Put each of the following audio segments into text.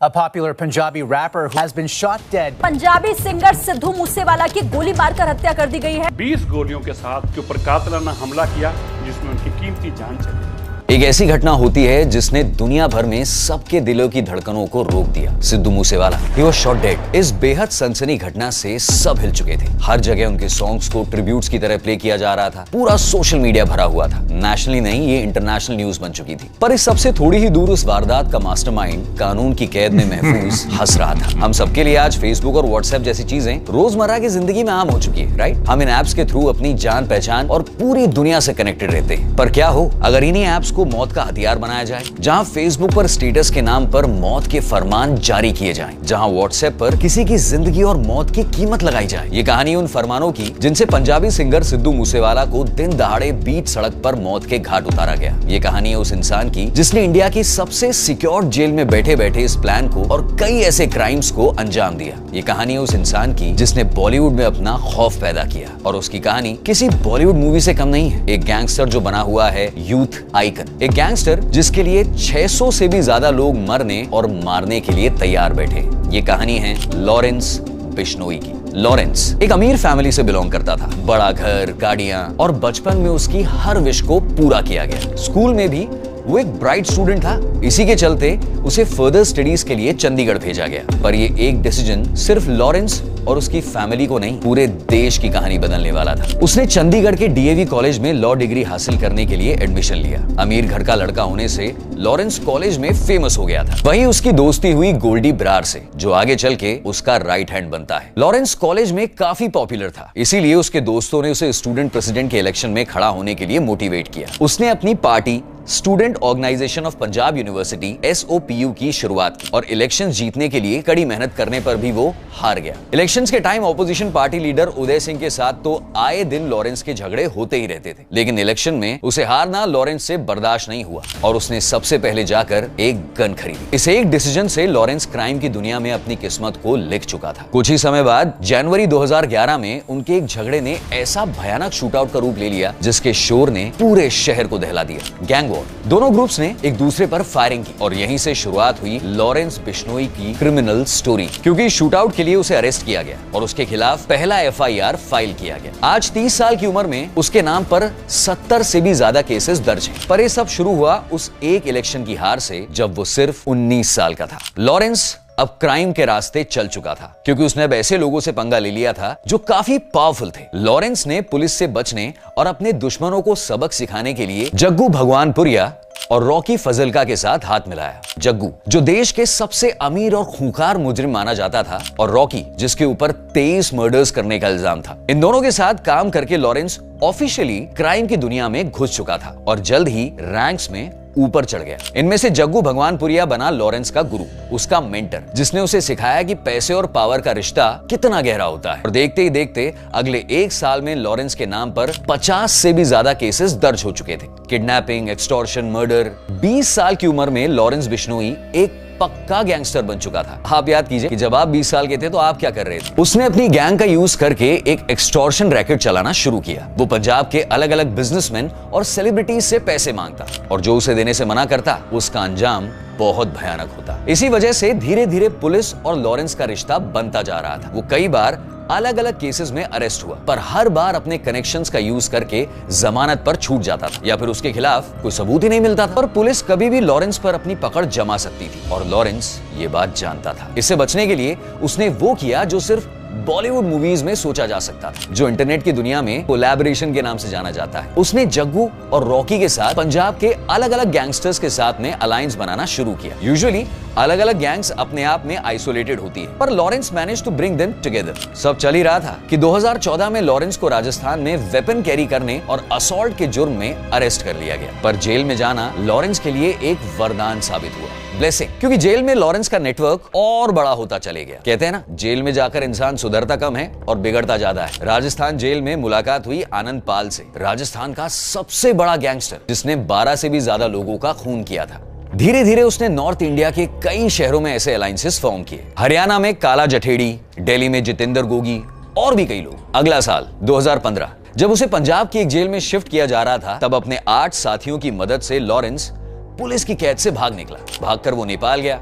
A popular Punjabi rapper who has been shot dead. Punjabi singer Sidhu Moosewala की गोली मारकर हत्या कर दी गई है। 20 गोलियों के साथ के ऊपर कातिलाना हमला किया जिसमें उनकी कीमती जान चली। एक ऐसी घटना होती है जिसने दुनिया भर में सबके दिलों की धड़कनों को रोक दिया। Sidhu Moosewala he was shot dead. इस बेहद सनसनी घटना से सब हिल चुके थे। हर जगह उनके सॉन्ग्स को ट्रिब्यूट्स की तरह प्ले किया जा रहा था। पूरा सोशल मीडिया भरा हुआ था। नेशनली नहीं, ये इंटरनेशनल न्यूज बन चुकी थी। पर इस सबसे थोड़ी ही दूर उस वारदात का मास्टरमाइंड कानून की कैद में महफूज हंस रहा था। हम सबके लिए आज फेसबुक और व्हाट्सएप जैसी चीजें रोजमर्रा की जिंदगी में आम हो चुकी है, राइट? हम इन एप्स के थ्रू अपनी जान पहचान और पूरी दुनिया से कनेक्टेड रहते हैं। पर क्या हो अगर इन्हीं एप्स को मौत का हथियार बनाया जाए, जहां फेसबुक पर स्टेटस के नाम पर मौत के फरमान जारी किए जाएं, जहां व्हाट्सएप पर किसी की जिंदगी और मौत की कीमत लगाई जाए। ये कहानी उन फरमानों की जिनसे पंजाबी सिंगर सिद्धू मूसेवाला को दिन दहाड़े बीच सड़क पर मौत के घाट उतारा गया। ये कहानी है उस इंसान की जिसने इंडिया की सबसे सिक्योर जेल में बैठे बैठे इस प्लान को और कई ऐसे क्राइम्स को अंजाम दिया। ये कहानी है उस इंसान की जिसने बॉलीवुड में अपना खौफ पैदा किया, और उसकी कहानी किसी बॉलीवुड मूवी से कम नहीं है। एक गैंगस्टर जो बना हुआ है यूथ आइकन, एक गैंगस्टर जिसके लिए 600 से भी ज्यादा लोग मरने और मारने के लिए तैयार बैठे। ये कहानी है लॉरेंस बिश्नोई की। लॉरेंस एक अमीर फैमिली से बिलोंग करता था। बड़ा घर, गाड़ियां, और बचपन में उसकी हर विश को पूरा किया गया। स्कूल में भी वो एक ब्राइट स्टूडेंट था। इसी के चलते उसे फर्दर स्टडीज के लिए चंडीगढ़ भेजा गया। पर ये एक डिसीजन सिर्फ लॉरेंस और उसकी फैमिली को नहीं, पूरे देश की कहानी बदलने वाला था। उसने चंडीगढ़ के डीएवी कॉलेज में लॉ डिग्री हासिल करने के लिए एडमिशन लिया। अमीर घर का लड़का होने से लॉरेंस कॉलेज में फेमस हो गया था। वहीं उसकी दोस्ती हुई गोल्डी ब्रार से, जो आगे चल के उसका राइट हैंड बनता है। लॉरेंस कॉलेज में काफी पॉपुलर था, इसीलिए उसके दोस्तों ने उसे स्टूडेंट प्रेसिडेंट के इलेक्शन में खड़ा होने के लिए मोटिवेट किया। उसने अपनी party student organisation of Punjab university SOPU की शुरुआत की, और इलेक्शंस जीतने के लिए कड़ी मेहनत करने पर भी वो हार गया। इलेक्शंस के time opposition party leader Uday Singh के साथ तो आए दिन लॉरेंस के झगड़े होते ही रहते थे, लेकिन इलेक्शन में उसे हारना लॉरेंस से बर्दाश्त नहीं हुआ और उसने सबसे पहले जाकर एक गन खरीदी। इस एक डिसीजन से लॉरेंस क्राइम की दुनिया में अपनी किस्मत को लिख चुका था। कुछ ही समय बाद जनवरी 2011 में उनके एक झगड़े ने ऐसा भयानक शूटआउट का रूप ले लिया जिसके शोर ने पूरे शहर को दहला दिया। Gang war. दोनों ग्रुप्स ने एक दूसरे पर फायरिंग की और यहीं से शुरुआत हुई लॉरेंस बिश्नोई की क्रिमिनल स्टोरी। क्योंकि शूटआउट के लिए उसे अरेस्ट किया गया और उसके खिलाफ पहला FIR फाइल किया गया। आज 30 साल की उम्र में उसके नाम पर 70 से भी ज्यादा केसेस दर्ज हैं। पर ये सब शुरू हुआ उस एक इलेक्शन की हार से जब वो सिर्फ 19 साल का था। लॉरेंस अब क्राइम के रास्ते चल चुका था, क्योंकि उसने अब ऐसे लोगों से पंगा ले लिया था जो काफी पावरफुल थे। लॉरेंस ने पुलिस से बचने और अपने दुश्मनों को सबक सिखाने के लिए जग्गू भगवानपुरिया और रॉकी फजलका के साथ हाथ मिलाया। जग्गू जो देश के सबसे अमीर और खूंखार मुजरिम माना जाता था, और रॉकी जिसके ऊपर 23 मर्डर्स करने का इल्जाम था। इन दोनों के साथ काम करके लॉरेंस ऑफिशियली क्राइम की दुनिया में घुस चुका था और जल्द ही रैंक्स में ऊपर चढ़ गया। इनमें से जग्गू भगवानपुरिया बना लॉरेंस का गुरु, उसका मेंटर, जिसने उसे सिखाया कि पैसे और पावर का रिश्ता कितना गहरा होता है। और देखते ही देखते अगले एक साल में लॉरेंस के नाम पर 50 से भी ज्यादा केसेस दर्ज हो चुके थे। Kidnapping, extortion, murder. 20 साल की उम्र में लॉरेंस बिश्नोई एक पक्का गैंगस्टर बन चुका था। आप याद कीजिए कि जब आप 20 साल के थे तो आप क्या कर रहे थे? उसने अपनी गैंग का यूज करके एक एक्सटॉर्शन रैकेट चलाना शुरू किया। वो पंजाब के अलग अलग बिजनेसमैन और सेलिब्रिटीज से पैसे मांगता, और जो उसे देने से मना करता उसका अंजाम बहुत भयानक होता। इसी वजह से धीरे धीरे पुलिस और लॉरेंस का रिश्ता बनता जा रहा था। वो कई बार अलग अलग केसेस में अरेस्ट हुआ, पर हर बार अपने कनेक्शंस का यूज करके जमानत पर छूट जाता था, या फिर उसके खिलाफ कोई सबूत ही नहीं मिलता था। पर पुलिस कभी भी लॉरेंस पर अपनी पकड़ जमा सकती थी, और लॉरेंस ये बात जानता था। इससे बचने के लिए उसने वो किया जो सिर्फ बॉलीवुड मूवीज में सोचा जा सकता था, जो इंटरनेट की दुनिया में कोलैबोरेशन के नाम से जाना जाता है। उसने जग्गू और रॉकी के साथ पंजाब के अलग अलग गैंगस्टर्स के साथ में अलायंस बनाना शुरू किया। यूजुअली अलग अलग गैंग्स अपने आप में आइसोलेटेड होती है, पर Lawrence manage to bring them together. सब चल ही रहा था कि 2014 में लॉरेंस को राजस्थान में वेपन कैरी करने और असॉल्ट के जुर्म में अरेस्ट कर लिया गया। पर जेल में जाना लॉरेंस के लिए एक वरदान साबित हुआ, ब्लेसिंग, क्योंकि जेल में लॉरेंस का नेटवर्क और बड़ा होता चले गया। कहते हैं ना, जेल में जाकर इंसान सुधरता कम है और बिगड़ता ज्यादा है। राजस्थान जेल में मुलाकात हुई आनंद पाल से, राजस्थान का सबसे बड़ा गैंगस्टर जिसने 12 से भी ज्यादा लोगों का खून किया था। धीरे धीरे उसने नॉर्थ इंडिया के कई शहरों में ऐसे अलायंसेस फॉर्म किए। हरियाणा में काला जठेड़ी, दिल्ली में जितेंद्र गोगी और भी कई लोग। अगला साल 2015 जब उसे पंजाब की एक जेल में शिफ्ट किया जा रहा था, तब अपने 8 साथियों की मदद से लॉरेंस पुलिस की कैद से भाग निकला। भागकर वो नेपाल गया,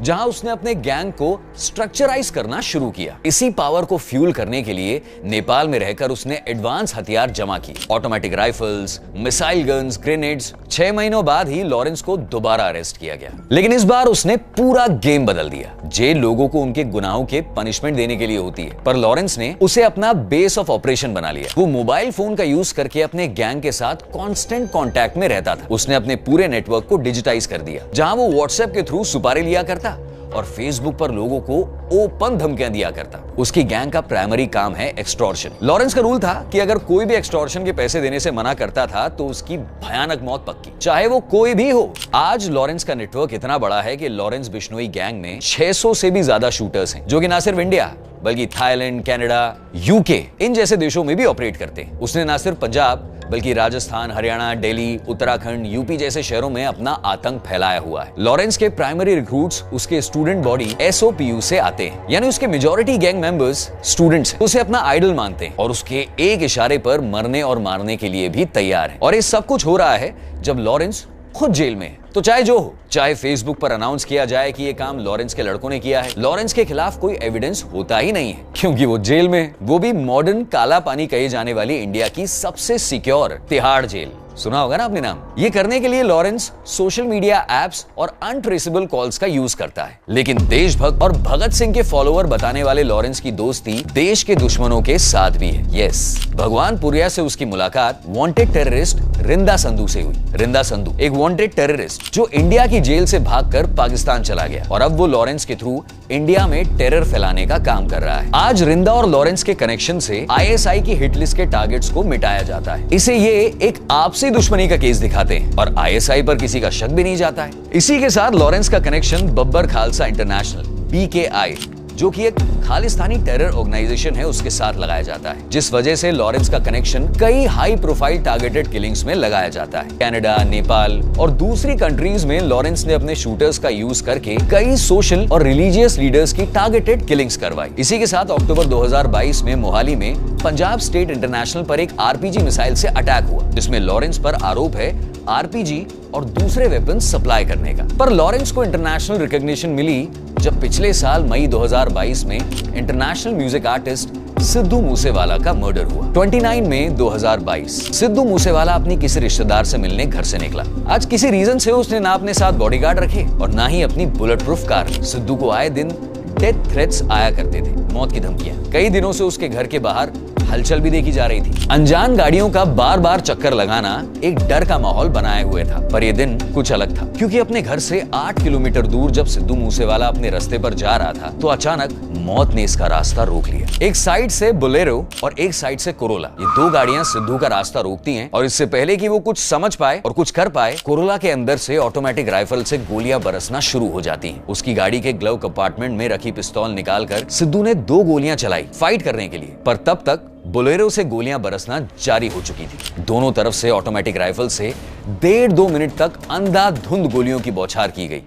जहां उसने अपने गैंग को स्ट्रक्चराइज करना शुरू किया। इसी पावर को फ्यूल करने के लिए नेपाल में रहकर उसने एडवांस हथियार जमा किए, automatic rifles, missile guns, grenades. 6 महीनों बाद ही लॉरेंस को दोबारा अरेस्ट किया गया, लेकिन इस बार उसने पूरा गेम बदल दिया। जेल लोगों को उनके गुनाहों के पनिशमेंट देने के लिए होती है, पर लॉरेंस ने उसे अपना बेस ऑफ ऑपरेशन बना लिया। वो मोबाइल फोन का यूज करके अपने गैंग के साथ कांस्टेंट कांटेक्ट में रहता था। उसने अपने पूरे नेटवर्क को डिजिटाइज कर दिया, जहां वो व्हाट्सएप के थ्रू सुपारी लिया करता और फेसबुक पर लोगों को ओपन धमकियां दिया करता। उसकी गैंग का प्राइमरी काम है एक्सटॉर्शन। लॉरेंस का रूल था कि अगर कोई भी एक्सटॉर्शन के पैसे देने से मना करता था तो उसकी भयानक मौत पक्की, चाहे वो कोई भी हो। आज लॉरेंस का नेटवर्क इतना बड़ा है कि लॉरेंस बिश्नोई गैंग में 600 से भी ज्यादा शूटर्स हैं, जो कि ना सिर्फ इंडिया बल्कि थाईलैंड, कनाडा, यूके इन जैसे देशों में भी ऑपरेट करते हैं। उसने ना सिर्फ पंजाब बल्कि राजस्थान, हरियाणा, दिल्ली, उत्तराखंड, यूपी जैसे शहरों में अपना आतंक फैलाया हुआ है। लॉरेंस के प्राइमरी रिक्रूट्स उसके स्टूडेंट बॉडी SOPU से आते हैं, यानी उसके मेजॉरिटी गैंग मेंबर्स स्टूडेंट्स हैं। उसे अपना आइडल मानते हैं और उसके एक इशारे पर मरने और मारने के लिए भी तैयार है। और ये सब कुछ हो रहा है जब लॉरेंस खुद जेल में है। तो चाहे जो हो, चाहे फेसबुक पर अनाउंस किया जाए कि ये काम लॉरेंस के लड़कों ने किया है, लॉरेंस के खिलाफ कोई एविडेंस होता ही नहीं है, क्योंकि वो जेल में है। वो भी मॉडर्न काला पानी कहे जाने वाली इंडिया की सबसे सिक्योर तिहाड़ जेल। सुना होगा ना आपने नाम। ये करने के लिए लॉरेंस सोशल मीडिया एप्स और अनट्रेसेबल कॉल्स का यूज करता है। लेकिन देशभक्त और भगत सिंह के फॉलोअर बताने वाले लॉरेंस की दोस्ती देश के दुश्मनों के साथ भी है। यस, भगवानपुरिया से उसकी मुलाकात वांटेड टेररिस्ट रिंदा संधू से हुई। रिंदा संधू एक वांटेड टेररिस्ट जो इंडिया की जेल से भागकर पाकिस्तान चला गया और अब वो लॉरेंस के थ्रू इंडिया में टेरर फैलाने का काम कर रहा है। आज रिंदा और लॉरेंस के कनेक्शन से ISI की हिट लिस्ट के टारगेट्स को मिटाया जाता है। इसे ये एक आपसी दुश्मनी का केस दिखाते हैं और ISI पर किसी का शक भी नहीं जाता है। इसी के साथ लॉरेंस का connection Babbar Khalsa international BKI, जो कि एक खालिस्तानी टेरर ऑर्गेनाइजेशन है, उसके साथ लगाया जाता है, जिस वजह से लॉरेंस का कनेक्शन कई हाई प्रोफाइल टारगेटेड किलिंग्स में लगाया जाता है। कनाडा, नेपाल और दूसरी कंट्रीज में लॉरेंस ने अपने शूटर्स का यूज करके कई सोशल और रिलीजियस लीडर्स की टारगेटेड किलिंग्स करवाई। इसी के साथ अक्टूबर 2022 में मोहाली में पंजाब स्टेट इंटरनेशनल पर एक RPG मिसाइल से अटैक हुआ, जिसमें लॉरेंस पर आरोप है RPG और दूसरे वेपन्स सप्लाई करने का। पर लॉरेंस को इंटरनेशनल रिकॉग्निशन मिली जब पिछले साल मई 2022 में international music artist Sidhu Moosewala का मर्डर हुआ। 29 मई 2022 सिद्धू मूसेवाला अपनी किसी रिश्तेदार से मिलने घर से निकला। आज किसी रीजन से उसने ना अपने साथ बॉडीगार्ड रखे और ना ही अपनी बुलेट प्रूफ कार। सिद्धू को आए दिन डेथ थ्रेट्स आया करते थे, मौत की धमकियां। कई दिनों से उसके घर के बाहर हलचल भी देखी जा रही थी। अनजान गाड़ियों का बार बार चक्कर लगाना एक डर का माहौल बनाए हुए था। पर यह दिन कुछ अलग था, क्योंकि अपने घर से 8 किलोमीटर दूर जब सिद्धू मूसेवाला अपने रास्ते पर जा रहा था तो अचानक मौत ने इसका रास्ता रोक लिया। एक साइड से बोलेरो और एक साइड से कोरोला, ये दो गाड़ियां सिद्धू का रास्ता रोकती हैं और इससे पहले कि वो कुछ समझ पाए और कुछ कर पाए, कोरोला के अंदर से ऑटोमेटिक राइफल से गोलियां बरसना शुरू हो जाती हैं। उसकी गाड़ी के ग्लव कंपार्टमेंट में रखी पिस्तौल निकालकर सिद्धू ने 2 गोलियां चलाई फाइट करने के लिए, पर तब तक बोलेरो से गोलियां बरसना जारी हो चुकी थी। दोनों तरफ से ऑटोमेटिक राइफल से 1.5-2 मिनट तक अंधाधुंध गोलियों की बौछार की गई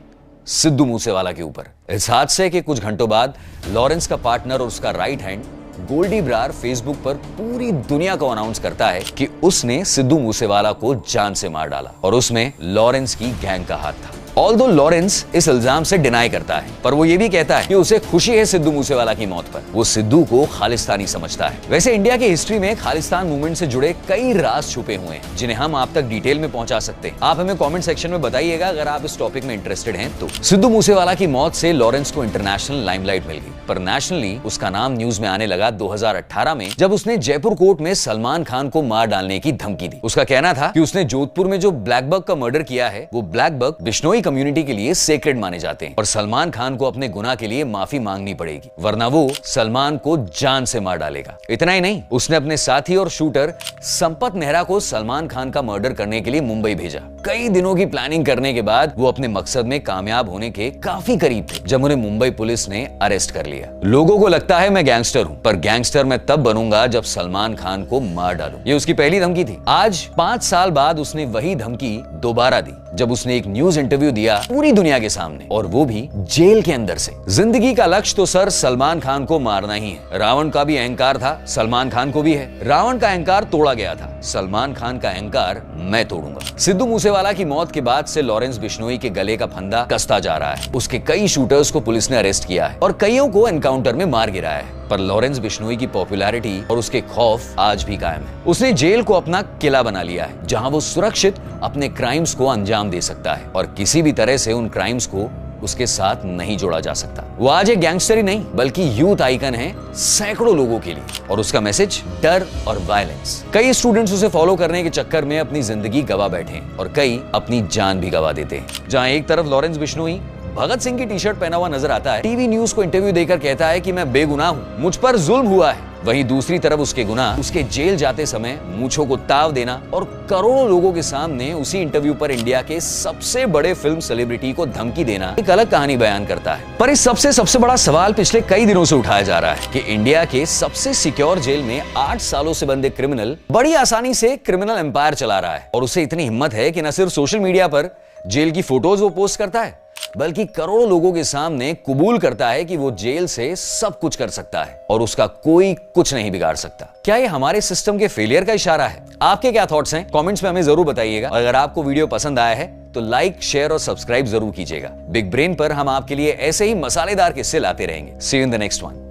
सिद्धू मूसेवाला के ऊपर। इस हादसे के कुछ घंटों बाद लॉरेंस का पार्टनर और उसका right hand Goldy Brar Facebook पर पूरी दुनिया को अनाउंस करता है कि उसने सिद्धू मूसेवाला को जान से मार डाला और उसमें लॉरेंस की गैंग का हाथ था। ऑल्दो लॉरेंस इस इल्जाम से डिनाई करता है, पर वो ये भी कहता है कि उसे खुशी है सिद्धू मूसेवाला की मौत पर। वो सिद्धू को खालिस्तानी समझता है। वैसे इंडिया की हिस्ट्री में खालिस्तान मूवमेंट से जुड़े कई राज छुपे हुए हैं, जिन्हें हम आप तक डिटेल में पहुंचा सकते हैं। आप हमें कमेंट सेक्शन में बताइएगा अगर आप इस टॉपिक में इंटरेस्टेड हैं तो। सिद्धू मूसेवाला की मौत से लॉरेंस को इंटरनेशनल लाइमलाइट मिल गई, पर नेशनली उसका नाम न्यूज में आने लगा 2018 में, जब उसने जयपुर कोर्ट में सलमान खान को मार डालने की धमकी दी। उसका कहना था कि उसने जोधपुर में जो ब्लैक बग का मर्डर किया है, वो ब्लैक बग बिश्नोई कम्युनिटी के लिए सेक्रेड माने जाते हैं और सलमान खान को अपने गुनाह के लिए माफी मांगनी पड़ेगी, वरना वो सलमान को जान से मार डालेगा। इतना ही नहीं, उसने अपने साथी और शूटर संपत नेहरा को सलमान खान का मर्डर करने के लिए मुंबई भेजा। कई दिनों की प्लानिंग करने के बाद वो अपने मकसद में कामयाब होने के काफी करीब थे जब उन्हें मुंबई पुलिस ने अरेस्ट कर लिया। लोगों को लगता है मैं गैंगस्टर हूं, पर गैंगस्टर मैं तब बनूंगा जब सलमान खान को मार डालूं। ये उसकी पहली धमकी थी। आज 5 साल बाद उसने वही धमकी दोबारा दी, जब उसने एक न्यूज इंटरव्यू दिया पूरी दुनिया के सामने, और वो भी जेल के अंदर से। जिंदगी का लक्ष्य तो सर सलमान खान को मारना ही है। रावण का भी अहंकार था, सलमान खान को भी है। रावण का अहंकार तोड़ा गया था, सलमान खान का अहंकार मैं तोड़ूंगा। सिद्धू मूसेवाला की मौत के बाद से लॉरेंस बिश्नोई के गले का फंदा कसता जा रहा है। उसके कई शूटर्स को पुलिस ने अरेस्ट किया है और कईयों को एनकाउंटर में मार गिराया है, पर लॉरेंस बिश्नोई की पॉपुलैरिटी और उसके खौफ आज भी कायम है। उसने जेल को अपना किला बना लिया है, जहां वो सुरक्षित अपने क्राइम्स को अंजाम दे सकता है और किसी भी तरह से उन क्राइम्स को उसके साथ नहीं जोड़ा जा सकता। वो आज एक गैंगस्टर ही नहीं बल्कि यूथ आइकन है सैकड़ों लोगों के लिए, और उसका मैसेज डर और वायलेंस। कई स्टूडेंट्स उसे फॉलो करने के चक्कर में अपनी जिंदगी गवा बैठे हैं और कई अपनी जान भी गवा देते हैं। जहां एक तरफ लॉरेंस बिश्नोई भगत सिंह की टी-शर्ट पहना हुआ नजर आता है, टीवी न्यूज को इंटरव्यू देकर कहता है कि मैं बेगुनाह हूं, मुझ पर जुल्म हुआ है, वहीं दूसरी तरफ उसके गुनाह उसके जेल जाते समय मूंछों को ताव देना और करोड़ों लोगों के सामने उसी इंटरव्यू पर इंडिया के सबसे बड़े फिल्म सेलिब्रिटी को धमकी देना एक अलग कहानी बयान करता है। पर इस सबसे बड़ा सवाल पिछले कई दिनों से उठाया जा रहा है कि इंडिया के सबसे सिक्योर जेल में 8 सालों से बंद एक क्रिमिनल बड़ी आसानी से क्रिमिनल एम्पायर चला रहा है, और उसे इतनी हिम्मत है कि न सिर्फ सोशल मीडिया पर जेल की फोटोज वो पोस्ट करता है, बल्कि करोड़ों लोगों के सामने कबूल करता है कि वो जेल से सब कुछ कर सकता है और उसका कोई कुछ नहीं बिगाड़ सकता। क्या ये हमारे सिस्टम के फेलियर का इशारा है? आपके क्या थॉट्स हैं? कमेंट्स में हमें जरूर बताइएगा। अगर आपको वीडियो पसंद आया है तो लाइक, शेयर और सब्सक्राइब जरूर कीजिएगा। बिग ब्रेन पर हम आपके लिए ऐसे ही मसालेदार किस्से लाते रहेंगे। See you in the next one.